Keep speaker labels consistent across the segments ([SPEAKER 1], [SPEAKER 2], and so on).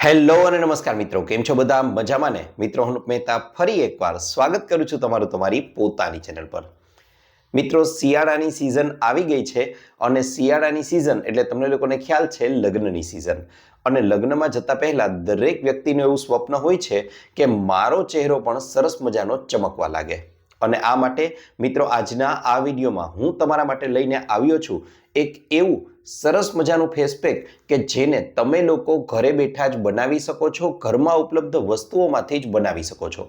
[SPEAKER 1] Hello અને નમસ્કાર મિત્રો, કેમ છો બધા? મજામાં ને? મિત્રો, હું મહેતા ફરી એકવાર સ્વાગત કરું છું તમારી પોતાની ચેનલ પર. મિત્રો, શિયાળાની સિઝન આવી ગઈ છે અને શિયાળાની સિઝન એટલે તમને લોકોને ખ્યાલ છે લગ્નની સિઝન. અને લગ્નમાં જતા પહેલા દરેક વ્યક્તિનું એવું સ્વપ્ન હોય છે કે મારો ચહેરો પણ સરસ મજાનો ચમકવા લાગે. અને આ માટે મિત્રો આજના આ વિડીયોમાં હું તમારા માટે લઈને આવ્યો છું એક એવું સરસ મજાનું ફેસ પેક કે જેને તમે લોકો ઘરે બેઠા જ બનાવી શકો છો, ઘરમાં ઉપલબ્ધ વસ્તુઓમાંથી જ બનાવી શકો છો.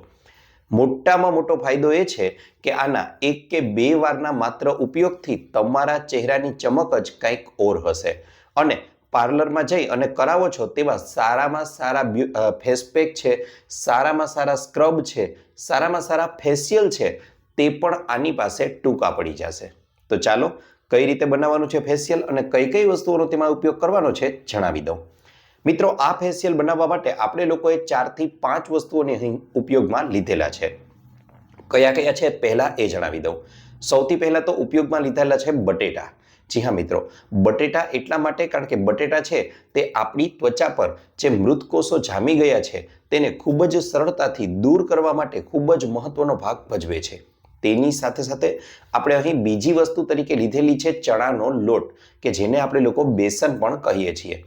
[SPEAKER 1] મોટામાં મોટો ફાયદો એ છે કે આના 1 કે 2 વારના માત્ર ઉપયોગથી તમારા ચહેરાની ચમક જ કંઈક ઓર હશે. અને પાર્લરમાં જઈ અને કરાવો છો તેવા સારામાં સારા ફેસ પેક છે, સારામાં સારા સ્ક્રબ છે, સારામાં સારા ફેશિયલ છે, તે પણ આની પાસે ટૂંકા પડી જશે. તો ચાલો કઈ રીતે બનાવવાનું છે ફેશિયલ અને કઈ કઈ વસ્તુઓનો તેમાં ઉપયોગ કરવાનો છે જણાવી દઉં. મિત્રો, આ ફેશિયલ બનાવવા માટે આપણે લોકોએ 4 થી 5 વસ્તુઓને અહીં ઉપયોગમાં લીધેલા છે. કયા કયા છે પહેલા એ જણાવી દઉં. સૌથી પહેલા તો ઉપયોગમાં લીધેલા છે બટેટા. જી હા મિત્રો, બટેટા એટલા માટે કારણ કે બટેટા છે તે આપણી ત્વચા પર જે મૃત કોષો જામી ગયા છે તેને ખૂબ જ સરળતાથી દૂર કરવા માટે ખૂબ જ મહત્વનો ભાગ ભજવે છે. તેની સાથે સાથે આપણે અહીં બીજી વસ્તુ તરીકે લીધેલી છે ચણાનો લોટ, કે જેને આપણે લોકો બેસન પણ કહીએ છીએ.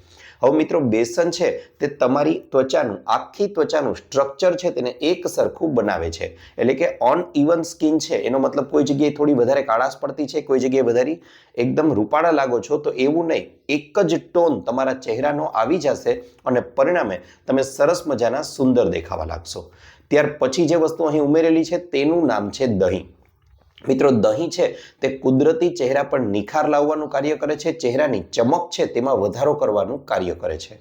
[SPEAKER 1] હવે મિત્રો, બેસન છે તે તમારી ત્વચાનું આખી ત્વચાનું સ્ટ્રક્ચર છે તેને એક સરખું બનાવે છે. એટલે કે અનઇવન સ્કિન છે એનો મતલબ કોઈ જગ્યાએ થોડી વધારે કાળાશ પડતી છે, કોઈ જગ્યાએ વધારે એકદમ રૂપાળા લાગો છો, તો એવું નહીં. એક જ ટોન તમારા ચહેરાનો આવી જશે અને પરિણામે તમે સરસ મજાના સુંદર દેખાવા લાગશો. ત્યાર પછી જે વસ્તુ અહીં ઉમેરેલી છે તેનું નામ છે દહીં. મિત્રો, દહીં છે તે કુદરતી ચહેરા પર નિખાર લાવવાનું કાર્ય કરે છે, ચહેરાની ચમક છે તેમાં વધારો કરવાનું કાર્ય કરે છે.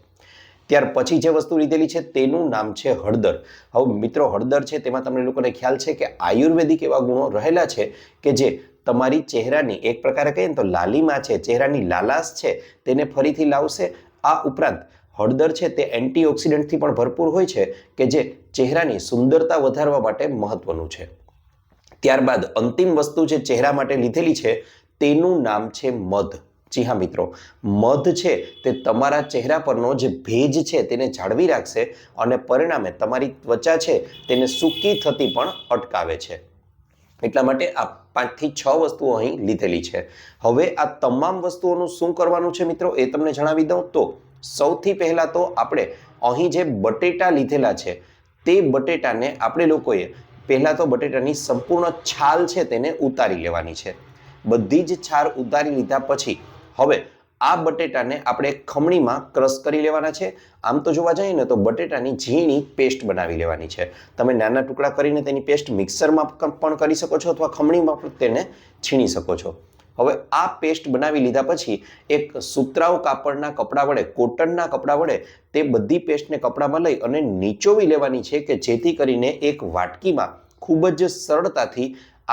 [SPEAKER 1] ત્યાર પછી જે વસ્તુ લીધેલી છે તેનું નામ છે હળદર. હવે મિત્રો, હળદર છે તેમાં તમને લોકોને ખ્યાલ છે કે આયુર્વેદિક એવા ગુણો રહેલા છે કે જે તમારી ચહેરાની એક પ્રકારે કહીએ ને તો લાલીમા છે, ચહેરાની લાલાશ છે તેને ફરીથી લાવશે. આ ઉપરાંત હળદર છે તે એન્ટીઓક્સિડન્ટથી પણ ભરપૂર હોય છે કે જે ચહેરાની સુંદરતા વધારવા માટે મહત્વનું છે. ત્યારબાદ અંતિમ વસ્તુ જે ચહેરા માટે લીધેલી છે તેનું નામ છે મધ. જી હા મિત્રો, મધ છે તે તમારા ચહેરા પરનો જે ભેજ છે તેને જાળવી રાખશે અને પરિણામે તમારી ત્વચા છે તેને સૂકી થતી પણ અટકાવે છે. એટલા માટે આ 5 થી 6 વસ્તુઓ અહીં લીધેલી છે. હવે આ તમામ વસ્તુઓનું શું કરવાનું છે મિત્રો એ તમને જણાવી દઉં. તો સૌથી પહેલા તો આપણે અહીં જે બટેટા લીધેલા છે તે બટેટાને આપણે લોકોએ પહેલા તો બટેટાની સંપૂર્ણ છાલ છે તેને ઉતારી લેવાની છે. બધી જ છાલ ઉતારી લીધા પછી હવે આ બટેટાને આપણે ખમણીમાં ક્રશ કરી લેવાના છે. આમ તો જોવા જઈએ ને તો બટેટાની ઝીણી પેસ્ટ બનાવી લેવાની છે. તમે નાના ટુકડા કરીને તેની પેસ્ટ મિક્સરમાં પણ કરી શકો છો અથવા ખમણીમાં પણ તેને છીણી શકો છો. હવે આ પેસ્ટ બનાવી લીધા પછી એક સુતરાઉ કાપડના કપડા વડે, કોટનના કપડા વડે તે બધી પેસ્ટને કપડામાં લઈ અને નીચોવી લેવાની છે કે જેથી કરીને એક વાટકીમાં ખૂબ જ સરળતાથી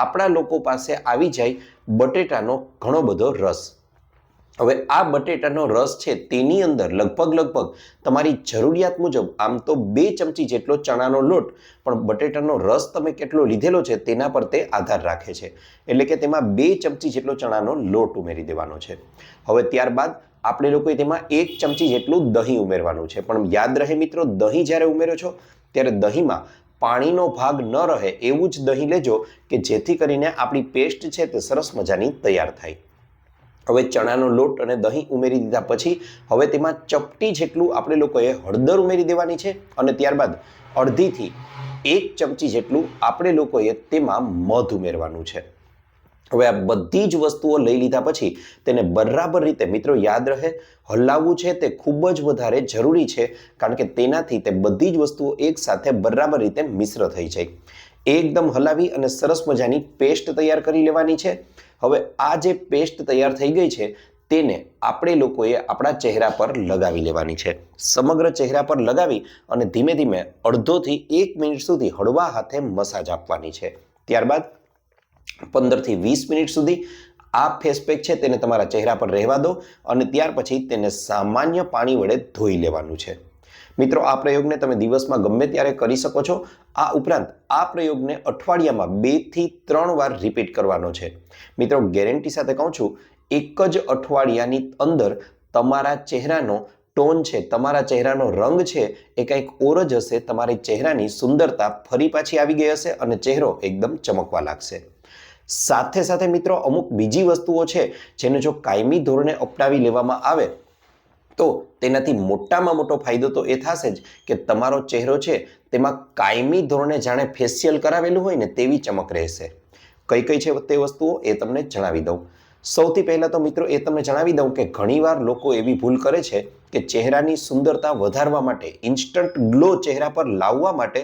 [SPEAKER 1] આપણા લોકો પાસે આવી જાય બટેટાનો ઘણો બધો રસ. હવે આ બટેટાનો રસ છે તેની અંદર લગભગ તમારી જરૂરિયાત મુજબ આમ તો 2 ચમચી જેટલો ચણાનો લોટ, પણ બટેટાનો રસ તમે કેટલો લીધેલો છે તેના પર તે આધાર રાખે છે. એટલે કે તેમાં 2 ચમચી જેટલો ચણાનો લોટ ઉમેરી દેવાનો છે. હવે ત્યારબાદ આપણે લોકોએ તેમાં 1 ચમચી જેટલું દહીં ઉમેરવાનું છે. પણ યાદ રહે મિત્રો, દહીં જ્યારે ઉમેરો છો ત્યારે દહીંમાં પાણીનો ભાગ ન રહે એવું જ દહીં લેજો કે જેથી કરીને આપણી પેસ્ટ છે તે સરસ મજાની તૈયાર થાય. હવે ચણાનો લોટ અને દહીં ઉમેરી દીધા પછી હવે તેમાં ચપટી જેટલું આપણે લોકોએ હળદર ઉમેરી દેવાની છે અને ત્યારબાદ અડધીથી 1 ચમચી જેટલું આપણે લોકોએ તેમાં મધ ઉમેરવાનું છે. હવે આ બધી જ વસ્તુઓ લઈ લીધા પછી તેને બરાબર રીતે મિત્રો યાદ રહે હલાવવું છે તે ખૂબ જ વધારે જરૂરી છે, કારણ કે તેનાથી તે બધી જ વસ્તુઓ એકસાથે બરાબર રીતે મિશ્ર થઈ જાય. એકદમ હલાવી અને સરસ મજાની પેસ્ટ તૈયાર કરી લેવાની છે. હવે આ જે પેસ્ટ તૈયાર થઈ ગઈ છે તેને આપણે લોકોએ આપણા ચહેરા પર લગાવી લેવાની છે. સમગ્ર ચહેરા પર લગાવી અને ધીમે ધીમે અડધોથી 1 મિનિટ સુધી હળવા હાથે મસાજ આપવાની છે. ત્યારબાદ 15 થી 20 મિનિટ સુધી આ ફેસ પેક છે તેને તમારા ચહેરા પર રહેવા દો અને ત્યાર પછી તેને સામાન્ય પાણી વડે ધોઈ લેવાનું છે. મિત્રો, આ પ્રયોગને તમે દિવસમાં ગમે ત્યારે કરી શકો છો. આ ઉપરાંત આ પ્રયોગને અઠવાડિયામાં 2 થી 3 વાર રિપીટ કરવાનો છે. મિત્રો, ગેરંટી સાથે કહું છું, એક જ અઠવાડિયાની અંદર તમારા ચહેરાનો ટોન છે, તમારા ચહેરાનો રંગ છે એ કંઈક ઓર જ હશે. તમારી ચહેરાની સુંદરતા ફરી પાછી આવી ગઈ હશે અને ચહેરો એકદમ ચમકવા લાગશે. સાથે સાથે મિત્રો અમુક બીજી વસ્તુઓ છે જેને જો કાયમી ધોરણે અપનાવી લેવામાં આવે તો તેનાથી મોટામાં મોટો ફાયદો તો એ થશે જ કે તમારો ચહેરો છે તેમાં કાયમી ધોરણે જાણે ફેશિયલ કરાવેલું હોય ને તેવી ચમક રહેશે. કઈ કઈ છે તે વસ્તુઓ એ તમને જણાવી દઉં. સૌથી પહેલા તો મિત્રો એ તમને જણાવી દઉં કે ઘણીવાર લોકો એવી ભૂલ કરે છે કે ચહેરાની સુંદરતા વધારવા માટે, ઇન્સ્ટન્ટ ગ્લો ચહેરા પર લાવવા માટે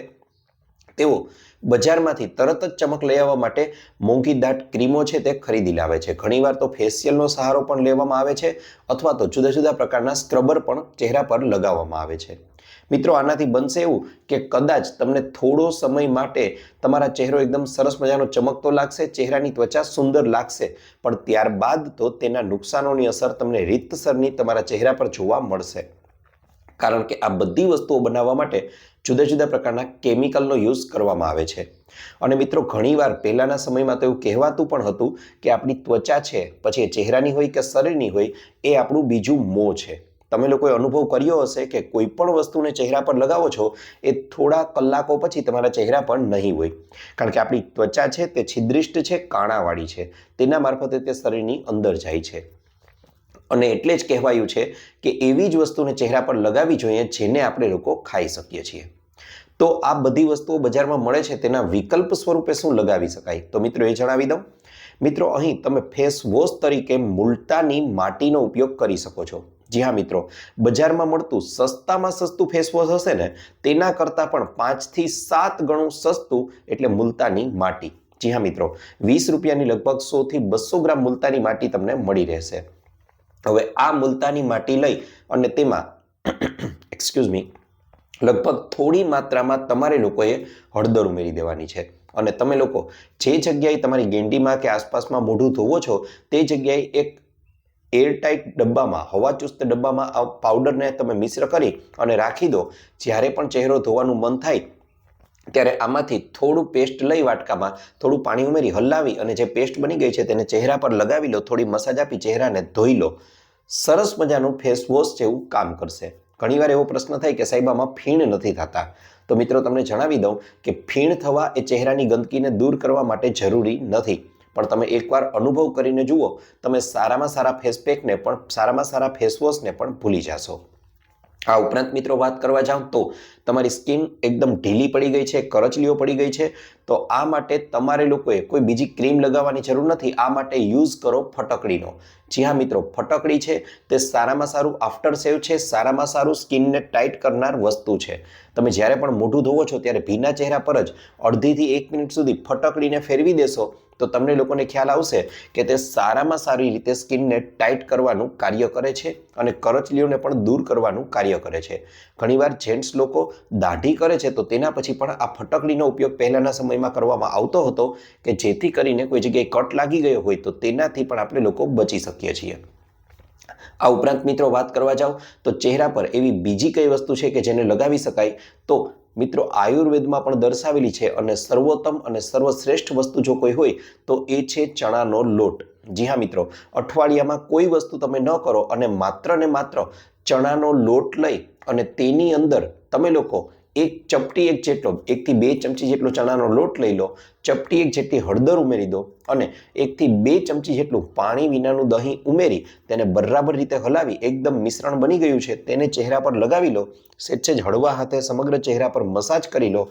[SPEAKER 1] તેઓ બજારમાંથી તરત જ ચમક લઈ આવવા માટે મોંઘી દાટ ક્રીમો છે તે ખરીદી લાવે છે. ઘણીવાર તો ફેશિયલનો સહારો પણ લેવામાં આવે છે અથવા તો જુદા જુદા પ્રકારના સ્ક્રબર પણ ચહેરા પર લગાવવામાં આવે છે. મિત્રો આનાથી બનશે એવું કે કદાચ તમને થોડો સમય માટે તમારા ચહેરો એકદમ સરસ મજાનો ચમકતો લાગશે, ચહેરાની ત્વચા સુંદર લાગશે, પણ ત્યારબાદ તો તેના નુકસાનોની અસર તમને રીતસરની તમારા ચહેરા પર જોવા મળશે. કારણ કે આ બધી વસ્તુઓ બનાવવા માટે જુદા જુદા પ્રકારના કેમિકલનો યુઝ કરવામાં આવે છે. અને મિત્રો ઘણીવાર પહેલાના સમયમાં તો એવું કહેવાતું પણ હતું કે આપણી ત્વચા છે, પછી એ ચહેરાની હોય કે શરીરની હોય, એ આપણું બીજું મોં છે. તમે લોકોએ અનુભવ કર્યો હશે કે કોઈ પણ વસ્તુને ચહેરા પર લગાવો છો એ થોડા કલાકો પછી તમારા ચહેરા પર નહીં હોય. કારણ કે આપણી ત્વચા છે તે છિદ્રિષ્ટ છે, કાણાવાળી છે, તેના મારફતે તે શરીરની અંદર જાય છે. અને એટલે જ કહેવાયું છે કે એવી જ વસ્તુને ચહેરા પર લગાવવી જોઈએ જેને આપણે લોકો ખાઈ શકીએ છીએ. તો આ બધી વસ્તુઓ બજારમાં મળે છે, તેના વિકલ્પ સ્વરૂપે શું લગાવી શકાય? તો મિત્રો એ જણાવી દઉં. મિત્રો અહીં તમે ફેસ વોશ તરીકે મુલતાની માટીનો ઉપયોગ કરી શકો છો. જી હા મિત્રો, બજારમાં મળતું સસ્તામાં સસ્તું ફેસ વોશ હશે ને તેના કરતાં પણ 5 થી 7 ગણું સસ્તું એટલે મુલતાની માટી. જી હા મિત્રો, 20 રૂપિયાની લગભગ 100 થી 200 ગ્રામ મુલતાની માટી તમને મળી રહેશે. હવે આ મુલતાની માટી લઈ અને તેમાં એક્સક્યુઝ મી લગભગ થોડી માત્રામાં તમારે લોકોએ હળદર ઉમેરી દેવાની છે. અને તમે લોકો જે જગ્યાએ તમારી ગેંડીમાં કે આસપાસમાં મોઢું ધોવો છો તે જગ્યાએ એક એરટાઇટ ડબ્બામાં, હવાચુસ્ત ડબ્બામાં આ પાવડરને તમે મિશ્ર કરી અને રાખી દો. જ્યારે પણ ચહેરો ધોવાનું મન થાય ત્યારે આમાંથી થોડું પેસ્ટ લઈ વાટકામાં થોડું પાણી ઉમેરી હલાવી અને જે પેસ્ટ બની ગઈ છે તેને ચહેરા પર લગાવી લો, થોડી મસાજ આપી ચહેરાને ધોઈ લો. સરસ મજાનું ફેસ વોશ જેવું કામ કરશે. ઘણીવાર એવો પ્રશ્ન થાય કે સાહેબ આમાં ફીણ નથી થતા. તો મિત્રો તમને જણાવી દઉં કે ફીણ થવા એ ચહેરાની ગંદકીને દૂર કરવા માટે જરૂરી નથી. પણ તમે એકવાર અનુભવ કરીને જુઓ, તમે સારામાં સારા ફેસ પેકને પણ, સારામાં સારા ફેસ વોશને પણ ભૂલી જશો. આ ઉપરાંત મિત્રો વાત કરવા જાઉં તો તમારી સ્કિન એકદમ ઢીલી પડી ગઈ છે, કરચલીઓ પડી ગઈ છે, તો આ માટે તમારે લોકોએ કોઈ બીજી ક્રીમ લગાવવાની જરૂર નથી. આ માટે યુઝ કરો ફટકડીનો. જી હા મિત્રો, ફટકડી છે તે સારામાં સારું આફ્ટર સેવ છે, સારામાં સારું સ્કિનને ટાઈટ કરનાર વસ્તુ છે. તમે જ્યારે પણ મોઢું ધોવો છો ત્યારે ભીના ચહેરા પર જ અડધીથી 1 મિનિટ સુધી ફટકડીને ફેરવી દેશો તો તમને લોકોને ખ્યાલ આવશે કે તે સારામાં સારી રીતે સ્કિનને ટાઈટ કરવાનું કાર્ય કરે છે અને કરચલીઓને પણ દૂર કરવાનું કાર્ય કરે છે. ઘણીવાર જેન્ટ્સ લોકો દાઢી કરે છે તો તેના પછી પણ આ ફટકડીનો ઉપયોગ પહેલાના સમયમાં કરવામાં આવતો હતો કે જેથી કરીને કોઈ જગ્યાએ કટ લાગી ગયો હોય તો તેનાથી પણ આપણે લોકો બચી શકીએ છીએ. આ ઉપરાંત મિત્રો વાત કરવા જાવ તો ચહેરા પર એવી બીજી કઈ વસ્તુ છે કે જેને લગાવી શકાય? તો મિત્રો આયુર્વેદમાં પણ દર્શાવેલી છે અને સર્વોત્તમ અને સર્વશ્રેષ્ઠ વસ્તુ જો કોઈ હોય તો એ છે ચણાનો લોટ. જી હા મિત્રો, અઠવાડિયામાં કોઈ વસ્તુ તમે ન કરો અને માત્ર ને માત્ર ચણાનો લોટ લઈ અને તેની અંદર તમે લોકો એક ચપટી એક જેટલો, 1 થી 2 ચમચી જેટલો ચણાનો લોટ લઈ લો, ચપટી એક જેટલી હળદર ઉમેરી દો અને 1 થી 2 ચમચી જેટલું પાણી વિનાનું દહીં ઉમેરી તેને બરાબર રીતે હલાવી એકદમ મિશ્રણ બની ગયું છે તેને ચહેરા પર લગાવી લો. સહેજ હળવા હાથે સમગ્ર ચહેરા પર મસાજ કરી લો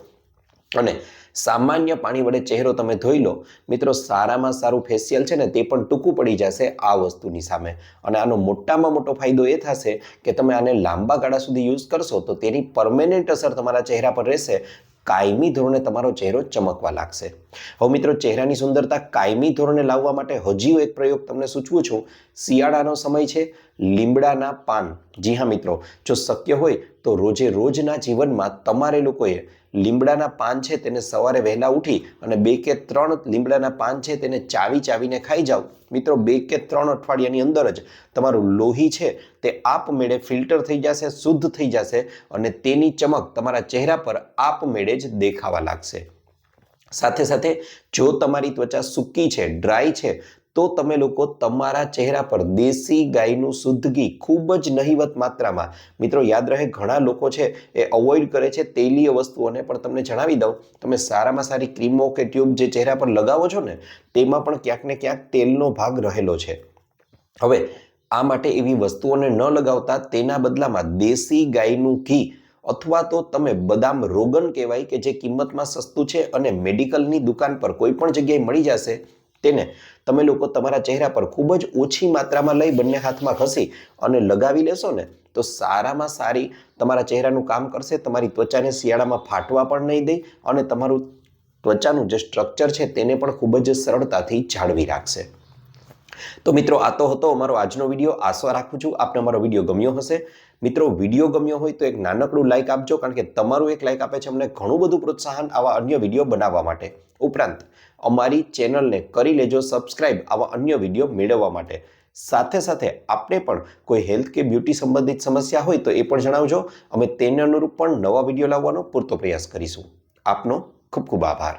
[SPEAKER 1] અને સામાન્ય પાણી વડે ચહેરો તમે ધોઈ લો. મિત્રો સારામાં સારું ફેશિયલ છે ને તે પણ ટૂંકું પડી જશે આ વસ્તુની સામે. અને આનો મોટામાં મોટો ફાયદો એ થશે કે તમે આને લાંબા ગાળા સુધી યુઝ કરશો તો તેની પરમેનન્ટ અસર તમારા ચહેરા પર રહેશે. કાયમી ધોરણે તમારો ચહેરો ચમકવા લાગશે. હવે મિત્રો ચહેરાની સુંદરતા કાયમી ધોરણે લાવવા માટે હજી એક પ્રયોગ તમને સૂચવું છું. શિયાળાનો સમય છે, લીમડાના પાન. જી હા મિત્રો, જો શક્ય હોય તો રોજે રોજના જીવનમાં તમારે લોકોએ લીમડાના પાન છે તેને સવારે વહેલા ઉઠી અને 2 કે 3 લીમડાના પાન છે તેને ચાવીને ખાઈ જાઓ. મિત્રો 2 કે 3 અઠવાડિયાની અંદર જ તમારું લોહી છે તે આપમેળે ફિલ્ટર થઈ જશે, શુદ્ધ થઈ જશે અને તેની ચમક તમારા ચહેરા પર આપમેળે જ દેખાવા લાગશે. સાથે સાથે જો તમારી ત્વચા સૂકી છે, ડ્રાય છે, તો તમે લોકો તમારા ચહેરા પર દેશી ગાયનું શુદ્ધ ઘી ખૂબ જ નહિવત માત્રામાં, મિત્રો યાદ રહે ઘણા લોકો છે એ અવોઇડ કરે છે તેલીય વસ્તુઓને, પણ તમને જણાવી દઉં, તમે સારામાં સારી ક્રીમો કે ટ્યુબ જે ચહેરા પર લગાવો છો ને તેમાં પણ ક્યાંક ને ક્યાંક તેલનો ભાગ રહેલો છે. હવે આ માટે એવી વસ્તુઓને ન લગાવતા તેના બદલામાં દેશી ગાયનું ઘી અથવા તો તમે બદામ રોગન કહેવાય કે જે કિંમતમાં સસ્તું છે અને મેડિકલની દુકાન પર કોઈ પણ જગ્યાએ મળી જશે, તેને તમે લોકો તમારા ચહેરા પર ખૂબ જ ઓછી માત્રામાં લઈ બંને હાથમાં ઘસી અને લગાવી લેશો ને તો સારામાં સારી તમારા ચહેરાનું કામ કરશે. તમારી ત્વચાને શિયાળામાં ફાટવા પણ નહીં દે અને તમારું ત્વચાનું જે સ્ટ્રક્ચર છે તેને પણ ખૂબ જ સરળતાથી જાળવી રાખશે. તો મિત્રો આ તો હતો અમારો આજનો વિડીયો. આશા રાખું છું આપને અમારો વિડીયો ગમ્યો હશે. મિત્રો વિડીયો ગમ્યો હોય તો એક નાનકડું લાઇક આપજો, કારણ કે તમારું એક લાઇક આપે છે અમને ઘણું બધું પ્રોત્સાહન આવા અન્ય વિડીયો બનાવવા માટે. ઉપરાંત અમારી ચેનલને કરી લેજો સબસ્ક્રાઇબ આવા અન્ય વિડીયો મેળવવા માટે. સાથે સાથે આપને પણ કોઈ હેલ્થ કે બ્યુટી સંબંધિત સમસ્યા હોય તો એ પણ જણાવજો. અમે તેને અનુરૂપ પણ નવા વિડીયો લાવવાનો પૂરતો પ્રયાસ કરીશું. આપનો ખૂબ ખૂબ આભાર.